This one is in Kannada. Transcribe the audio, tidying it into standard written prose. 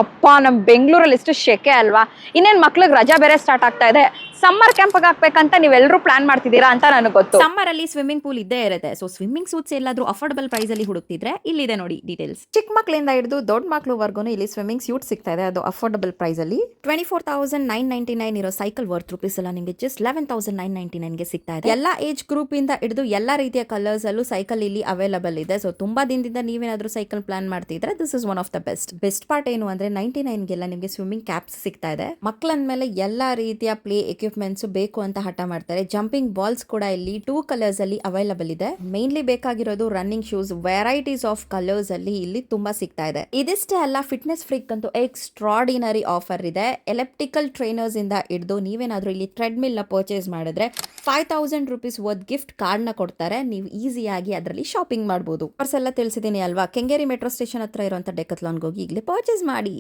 ಅಪ್ಪ ನಮ್ ಬೆಂಗಳೂರಲ್ಲಿ ಎಷ್ಟು ಶೆಕೆ ಅಲ್ವಾ. ಇನ್ನೇನ್ ಮಕ್ಳಿಗೆ ರಜಾ ಬೇರೆ ಸ್ಟಾರ್ಟ್ ಆಗ್ತಾ ಇದೆ. ಸಮ್ಮರ್ ಕ್ಯಾಂಪ್ ಹಾಕ್ಬೇಕಂತ ನೀವೆಲ್ಲರೂ ಪ್ಲಾನ್ ಮಾಡ್ತಿದ್ದೀರಾ ಅಂತ ನನಗೆ ಗೊತ್ತು. ಸಮ್ಮರ್ ಅಲ್ಲಿ ಸ್ವಿಮ್ಮಿಂಗ್ ಪೂಲ್ ಇದ್ದೇ ಇರುತ್ತೆ. ಸೊ ಸ್ವಿಮ್ಮಿಂಗ್ ಸೂಟ್ಸ್ ಎಲ್ಲಾದ್ರೂ ಅಫೋರ್ಡಬಲ್ ಪ್ರೈಸ್ ಅಲ್ಲಿ ಹುಡುಕ್ತಿದ್ರೆ ಇಲ್ಲಿದೆ ನೋಡಿ ಡೀಟೇಲ್ಸ್. ಚಿಕ್ಕ ಮಕ್ಕಳಿಂದ ಹಿಡಿದು ದೊಡ್ಡ ಮಕ್ಕಳವರೆಗೂ ಇಲ್ಲಿ ಸ್ವಿಮ್ಮಿಂಗ್ ಸೂಟ್ ಸಿಗ್ತಾ ಇದೆ. ಅದು ಅಫೋರ್ಡಬಲ್ ಪ್ರೈಸ್ ಅಲ್ಲಿ 24,999 ಇರೋ ಸೈಕಲ್ ವರ್ತ್ ರುಪೀಸ್ ಎಲ್ಲ ನಿಮಗೆ ಜಸ್ಟ್ 11,999 ಗೆ ಸಿಗ್ತಾ ಇದೆ. ಎಲ್ಲಾ ಏಜ್ ಗ್ರೂಪ್ ಇಂದ ಹಿಡಿದು ಎಲ್ಲಾ ರೀತಿಯ ಕಲರ್ಸ್ ಅಲ್ಲೂ ಸೈಕಲ್ ಇಲ್ಲಿ ಅವೈಲಬಲ್ ಇದೆ. ಸೊ ತುಂಬಾ ದಿನದಿಂದ ನೀವೇನಾದ್ರೂ ಸೈಕಲ್ ಪ್ಲಾನ್ ಮಾಡ್ತಿದ್ರೆ this is one of the best part ಏನು ಅಂದ್ರೆ 99 ಗೆಲ್ಲ ನಿಮಗೆ ಸ್ವಿಮ್ಮಿಂಗ್ ಕ್ಯಾಪ್ಸ್ ಸಿಗ್ತಾ ಇದೆ. ಮಕ್ಕಳಂದ್ಮೇಲೆ ಎಲ್ಲಾ ರೀತಿಯ ಪ್ಲೇ ಎಕ್ವಿಪ್ಮೆಂಟ್ಸ್ ಬೇಕು ಅಂತ ಹಠ ಮಾಡ್ತಾರೆ. ಜಂಪಿಂಗ್ ಬಾಲ್ಸ್ ಕೂಡ ಇಲ್ಲಿ 2 ಕಲರ್ಸ್ ಅಲ್ಲಿ ಅವೈಲಬಲ್ ಇದೆ. ಮೇನ್ಲಿ ಬೇಕಾಗಿರೋದು running shoes varieties of colours ಅಲ್ಲಿ ಇಲ್ಲಿ ತುಂಬಾ ಸಿಗ್ತಾ ಇದೆ. ಇದಿಷ್ಟೇ ಅಲ್ಲ, ಫಿಟ್ನೆಸ್ ಫ್ರೀಕ್ ಅಂತೂ ಎಕ್ಸ್ಟ್ರಾರ್ಡಿನರಿ ಆಫರ್ ಇದೆ. ಎಲೆಪ್ಟಿಕಲ್ ಟ್ರೈನರ್ಸ್ ಇಂದ ಹಿಡಿದು ನೀವೇನಾದ್ರೂ ಇಲ್ಲಿ ಟ್ರೆಡ್ ಮಿಲ್ ನ ಪರ್ಚೇಸ್ ಮಾಡಿದ್ರೆ 5,000 ರುಪೀಸ್ ವರ್ತ್ ಗಿಫ್ಟ್ ಕಾರ್ಡ್ ನ ಕೊಡ್ತಾರೆ. ನೀವು ಈಸಿಯಾಗಿ ಅದರಲ್ಲಿ ಶಾಪಿಂಗ್ ಮಾಡಬಹುದು. ಎಲ್ಲ ತಿಳಿಸಿದೀನಿ ಅಲ್ವಾ. ಕೆಂಗೇರಿ ಮೆಟ್ರೋ ಸ್ಟೇಷನ್ ಹತ್ರ ಇರುವಂತ ಡೆಕತ್ಲಾನ್ ಹೋಗಿ ಈಗಲೇ ಪರ್ಚೇಸ್ ಮಾಡಿ.